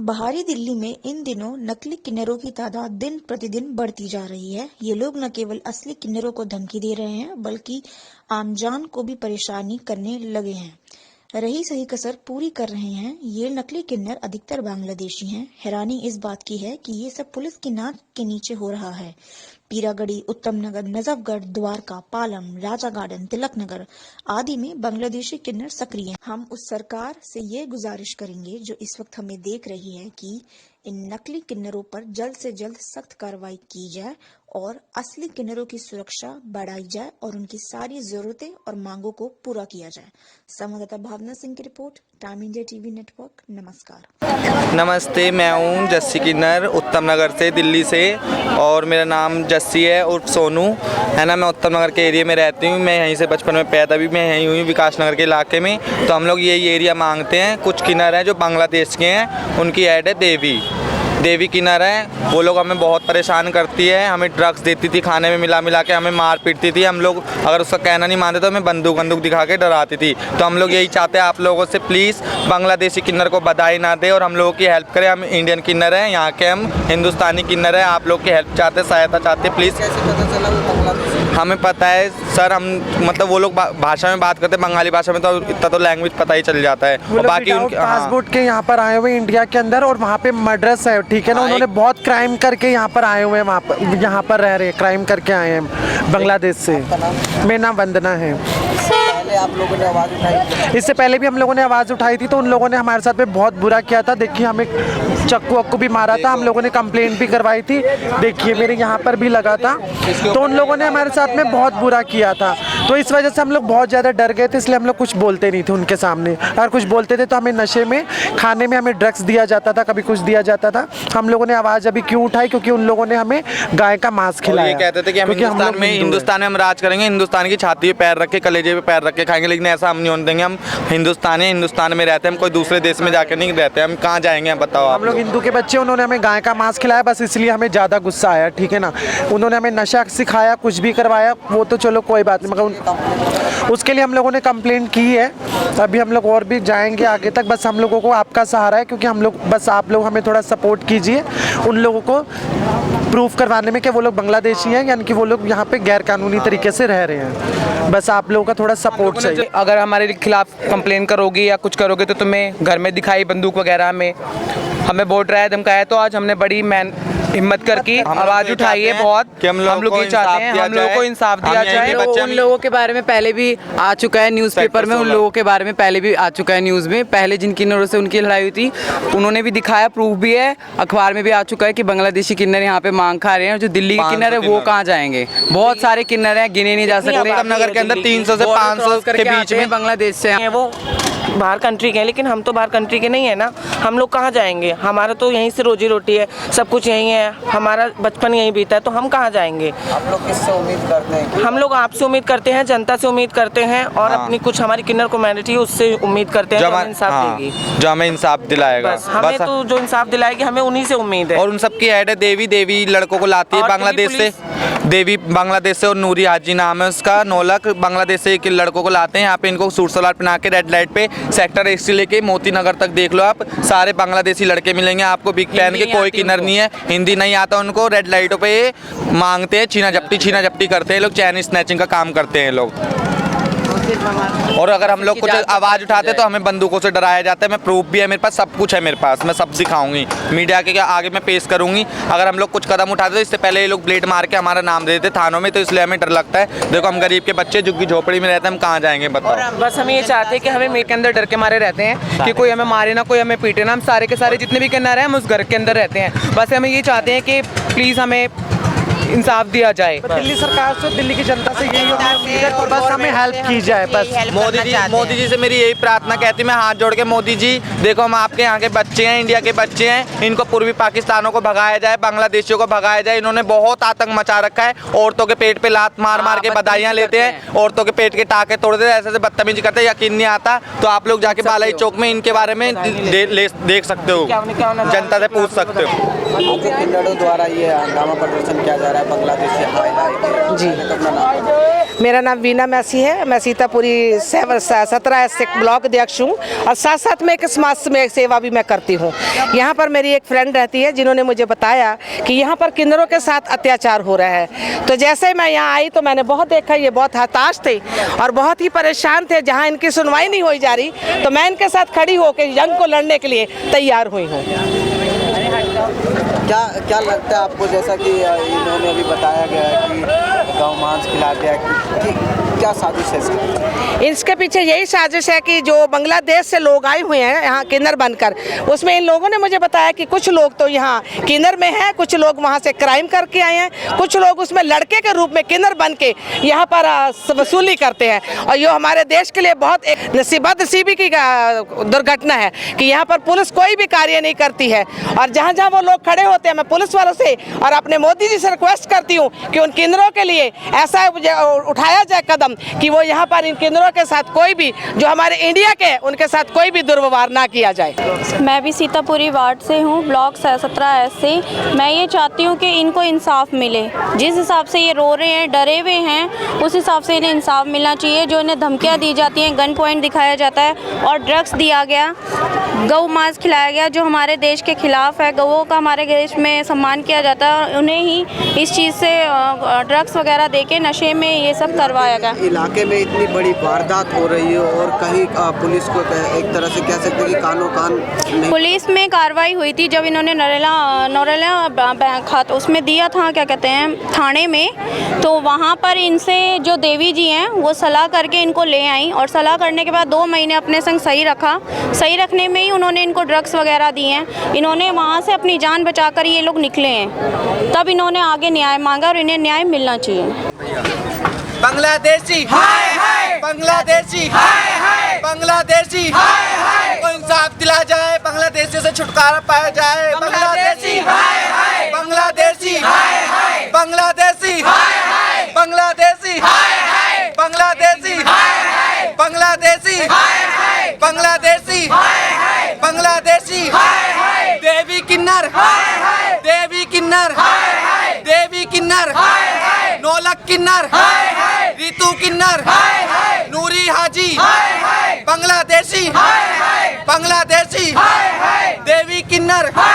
बाहरी दिल्ली में इन दिनों नकली किन्नरों की तादाद दिन प्रतिदिन बढ़ती जा रही है। ये लोग न केवल असली किन्नरों को धमकी दे रहे हैं, बल्कि आमजन को भी परेशानी करने लगे हैं। रही सही कसर पूरी कर रहे हैं। ये नकली किन्नर अधिकतर बांग्लादेशी हैं। हैरानी इस बात की है कि ये सब पुलिस की नाक के नीचे हो रहा है। पीरागढ़ी, उत्तम नगर, नजफगढ़, द्वारका, पालम, राजा गार्डन, तिलक नगर आदि में बांग्लादेशी किन्नर सक्रिय हैं। हम उस सरकार से ये गुजारिश करेंगे जो इस वक्त हमें देख रही है कि इन नकली किन्नरों पर जल्द से जल्द सख्त कार्रवाई की जाए और असली किन्नरों की सुरक्षा बढ़ाई जाए और उनकी सारी जरूरतें और मांगों को पूरा किया जाए। संवाददाता भावना सिंह की report, time India TV network. नमस्कार। नमस्ते, मैं हूँ जस्सी किन्नर, उत्तम नगर से, दिल्ली से। और मेरा नाम जस्सी है उर्फ सोनू है ना। मैं उत्तम नगर के एरिया में रहती हूँ। मैं यहीं से बचपन में पैदा भी मैं यहीं हुई, विकास नगर के इलाके में। तो हम लोग यही एरिया मांगते हैं। कुछ किन्नर हैं जो बांग्लादेश के हैं, उनकी ऐड है देवी किन्नर है। वो लोग हमें बहुत परेशान करती है, हमें ड्रग्स देती थी, खाने में मिला के हमें मार पीटती थी। हम लोग अगर उसका कहना नहीं मानते तो हमें बंदूक दिखा के डराती थी। तो हम लोग यही चाहते हैं आप लोगों से, प्लीज़ बांग्लादेशी किन्नर को बधाई ना दे और हम लोगों की हेल्प करें। हम इंडियन किन्नर हैं, यहाँ के हम हिंदुस्तानी किन्नर हैं। आप लोग की हेल्प चाहते, सहायता चाहते, प्लीज़। हमें पता है सर, हम मतलब वो लोग भाषा में बात करते हैं, बंगाली भाषा में, तो इतना तो लैंग्वेज पता ही चल जाता है। और बाकी उनके पासपोर्ट के यहाँ पर आए हुए इंडिया के अंदर, और वहाँ पे मर्डर्स है, ठीक है ना। उन्होंने बहुत क्राइम करके यहाँ पर आए हुए हैं, वहाँ पर यहाँ पर रह रहे हैं, क्राइम करके आए हैं बांग्लादेश से। मेरा नाम वंदना है। आप लोगों ने आवाज़ उठाई? इससे पहले भी हम लोगों ने आवाज़ उठाई थी, तो उन लोगों ने हमारे साथ में बहुत बुरा किया था। देखिए, हमें चक्कू वक्कू भी मारा था, हम लोगों ने कंप्लेंट भी करवाई थी। देखिए, मेरे यहाँ पर भी लगा था। तो उन लोगों ने हमारे साथ में बहुत बुरा किया था। तो इस वजह से हम लोग बहुत ज़्यादा डर गए थे, इसलिए हम लोग कुछ बोलते नहीं थे उनके सामने। अगर कुछ बोलते थे तो हमें नशे में, खाने में हमें ड्रग्स दिया जाता था, कभी कुछ दिया जाता था। हम लोगों ने आवाज़ अभी क्यों उठाई? क्योंकि उन लोगों ने हमें गाय का मांस खिलाया। ये कहते थे कि हिंदुस्तान में हम राज करेंगे, हिंदुस्तान की छाती पे पैर रख के, कलेजे पे पैर रख के खाएंगे। लेकिन ऐसा हम नहीं होने देंगे। हम हिंदुस्तान में रहते हैं, हम कोई दूसरे देश में जाकर नहीं रहते। हम कहाँ जाएंगे, बताओ। हम लोग हिंदू के बच्चे, उन्होंने हमें गाय का मांस खिलाया, बस इसलिए हमें ज़्यादा गुस्सा आया, ठीक है ना। उन्होंने हमें नशा सिखाया, कुछ भी करवाया, वो तो चलो कोई बात नहीं, मगर उसके लिए हम लोगों ने कंप्लेंट की है। अभी हम लोग और भी जाएंगे आगे तक। बस हम लोगों को आपका सहारा है, क्योंकि हम लोग, बस आप लोग हमें थोड़ा सपोर्ट कीजिए उन लोगों को प्रूफ करवाने में कि वो लोग बांग्लादेशी हैं, यानी कि वो लोग यहाँ पे गैर कानूनी तरीके से रह रहे हैं। बस आप लोगों का थोड़ा सपोर्ट चाहिए। अगर हमारे खिलाफ कंप्लेन करोगे या कुछ करोगे तो तुम्हें घर में दिखाई बंदूक वगैरह में हमें बोल रहा है, धमकाया। तो आज हमने बड़ी हिम्मत करके आवाज उठाई है बहुत कि हम लोग ये चाहते हैं, हम लोगों को इंसाफ दिया जाए। उन लोगों के बारे में पहले भी आ चुका है न्यूज़पेपर में, उन लोगों के बारे में पहले भी आ चुका है न्यूज़ में। पहले जिन किन्नरों से उनकी लड़ाई हुई थी, उन्होंने भी दिखाया, प्रूफ भी है, अखबार में भी आ चुका है कि बांग्लादेशी किन्नर यहाँ पे मांग खा रहे हैं। जो दिल्ली के किन्नर है वो कहाँ जाएंगे? बहुत सारे किन्नर हैं, गिने नहीं जा सकते। नगर के अंदर 300 से 500 के बीच में बांग्लादेश से वो बाहर कंट्री के हैं, लेकिन हम तो बाहर कंट्री के नहीं है ना। हम लोग कहाँ जाएंगे? हमारा तो यहीं से रोजी रोटी है, सब कुछ यहीं है, हमारा बचपन यहीं बीता है, तो हम कहाँ जाएंगे? आप लोग किससे उम्मीद करते हैं? हम लोग आपसे उम्मीद करते हैं, जनता से उम्मीद करते हैं, और अपनी कुछ हमारी किन्नर कम्युनिटी है उससे उम्मीद करते हैं जो हमें इंसाफ देगी, जो हमें इंसाफ दिलाएगा। बस हमें तो जो इंसाफ दिलाएगी, हमें उन्हीं से उम्मीद है। और उन सबकी ऐड है देवी लड़कों को लाती है बांग्लादेश से। देवी बांग्लादेश से, और नूरी हाजी नाम है उसका, नौलख बांग्लादेश से के लड़कों को लाते हैं यहाँ पे। इनको सूट सलवार पहना के रेड लाइट पे सेक्टर 1 से लेके मोती नगर तक देख लो आप, सारे बांग्लादेशी लड़के मिलेंगे आपको। बिग पहन के कोई किन्नर नहीं है, हिंदी नहीं आता उनको। रेड लाइटों पे मांगते हैं, छीना झपटी करते हैं लोग, चैन स्नैचिंग का काम करते हैं लोग। और अगर हम लोग कुछ आवाज़ उठाते तो हमें बंदूकों से डराया जाता है। मैं प्रूफ भी है मेरे पास, सब कुछ है मेरे पास, मैं सब दिखाऊंगी मीडिया के आगे, मैं पेश करूंगी। अगर हम लोग कुछ कदम उठाते तो इससे पहले ये लोग ब्लेड मार के हमारा नाम दे देते थानों में, तो इसलिए हमें डर लगता है। देखो, हम गरीब के बच्चे झुग्गी झोपड़ी में रहते हैं, हम कहाँ जाएंगे बताओ। बस हम ये चाहते हैं कि हमें के अंदर डर के मारे रहते हैं कि कोई हमें मारे ना, कोई हमें पीटे ना। हम सारे के सारे जितने भी किन्नर हैं, हम उस घर के अंदर रहते हैं। बस हमें ये चाहते हैं कि प्लीज़ हमें इंसाफ दिया जाए। दिल्ली सरकार से, दिल्ली की जनता से यही उम्मीद है, बस हमें हेल्प की जाए। बस मोदी जी से मेरी यही प्रार्थना कहती हूँ, मैं हाथ जोड़ के, मोदी जी देखो, हम आपके यहाँ के बच्चे हैं, इंडिया के बच्चे हैं, इनको पूर्वी पाकिस्तानों को भगाया जाए, बांग्लादेशियों को भगाया जाए। इन्होंने बहुत आतंक मचा रखा है, औरतों के पेट पे लात मार के बधाइयाँ लेते हैं, औरतों के पेट के टाके तोड़ देते हैं, ऐसे बदतमीजी करते हैं, यकीन नहीं आता। तो आप लोग जाके बालाई चौक में इनके बारे में देख सकते हो, जनता से पूछ सकते हो। किन्नरों द्वारा ये हंगामा प्रदर्शन किया जा रहा है, रहा है बांग्लादेश से हाय हाय के। जी। अपना नाम मेरा नाम वीना मैसी है। मैं सीतापुरी 17 ब्लॉक अध्यक्ष हूँ और साथ साथ में एक समाज में सेवा भी मैं करती हूँ। यहाँ पर मेरी एक फ्रेंड रहती है जिन्होंने मुझे बताया कि यहाँ पर किन्नरों के साथ अत्याचार हो रहा है। तो जैसे मैं यहाँ आई तो मैंने बहुत देखा, ये बहुत हताश थे और बहुत ही परेशान थे। जहाँ इनकी सुनवाई नहीं हो जा रही तो मैं इनके साथ खड़ी होकर जंग को लड़ने के लिए तैयार हुई हूँ। क्या लगता है आपको, जैसा कि इन्होंने अभी बताया गया है कि गौ मांस खिला दिया, कि क्या साजिश है इसके पीछे? यही साजिश है कि जो बांग्लादेश से लोग आए हुए हैं यहाँ किन्नर बनकर, उसमें इन लोगों ने मुझे बताया कि कुछ लोग तो यहाँ किन्नर में हैं, कुछ लोग वहाँ से क्राइम करके आए हैं, कुछ लोग उसमें लड़के के रूप में किन्नर बन के यहाँ पर वसूली करते हैं। और ये हमारे देश के लिए बहुत एक बदनसीबी की दुर्घटना है कि यहाँ पर पुलिस कोई भी कार्य नहीं करती है। और जहाँ जहाँ वो लोग खड़े होते हैं, मैं पुलिस वालों से और अपने मोदी जी से रिक्वेस्ट करती हूँ कि उन किन्नरों के लिए ऐसा उठाया जाए कदम कि वो यहाँ पर इन किन्नरों के साथ कोई भी जो हमारे इंडिया के उनके साथ कोई भी दुर्व्यवहार ना किया जाए। मैं भी सीतापुरी वार्ड से हूँ, ब्लॉक 17 से। मैं ये चाहती हूँ कि इनको इंसाफ मिले। जिस हिसाब से ये रो रहे हैं, डरे हुए हैं, उस हिसाब से इन्हें इंसाफ मिलना चाहिए। जो इन्हें धमकियाँ दी जाती हैं, गन पॉइंट दिखाया जाता है और ड्रग्स दिया गया, गौ मांस खिलाया गया जो हमारे देश के खिलाफ है। गौओं का हमारे देश में सम्मान किया जाता है, उन्हें ही इस चीज़ से ड्रग्स वगैरह देके नशे में ये सब करवाया गया। इलाके में इतनी बड़ी वारदात हो रही है और कहीं पुलिस को एक तरह से कह सकते हैं कि कानो कान नहीं। पुलिस में कार्रवाई हुई थी जब इन्होंने नरेला खात उसमें दिया था, क्या कहते हैं, थाने में। तो वहाँ पर इनसे जो देवी जी हैं वो सलाह करके इनको ले आई और सलाह करने के बाद 2 महीने अपने संग सही रखा। सही रखने में ही उन्होंने इनको ड्रग्स वगैरह दिए हैं। इन्होंने वहाँ से अपनी जान बचाकर ये लोग निकले हैं, तब इन्होंने आगे न्याय मांगा और इन्हें न्याय मिलना चाहिए। बांग्लादेशी हाय हाय, बांग्लादेशी हाय हाय, बांग्लादेशी हाय हाय, को इंसाफ दिला जाए, बांग्लादेशियों से छुटकारा पाया जाए। बांग्लादेशी हाय हाय, बांग्लादेशी हाय हाय, बांग्लादेशी हाय हाय, बांग्लादेशी हाय हाय, बांग्लादेशी हाय हाय, बांग्लादेशी हाय हाय, बांग्लादेशी हाय हाय, बांग्लादेशी हाय हाय, देवी किन्नर हाय हाय, देवी किन्नर हाय हाय, देवी किन्नर हाय हाय, नौलख किन्नर हाय हाय, रितु किन्नर हाय हाय, नूरी हाजी हाय हाय, बांग्लादेशी हाय हाय, बांग्लादेशी हाय हाय, देवी किन्नर हाय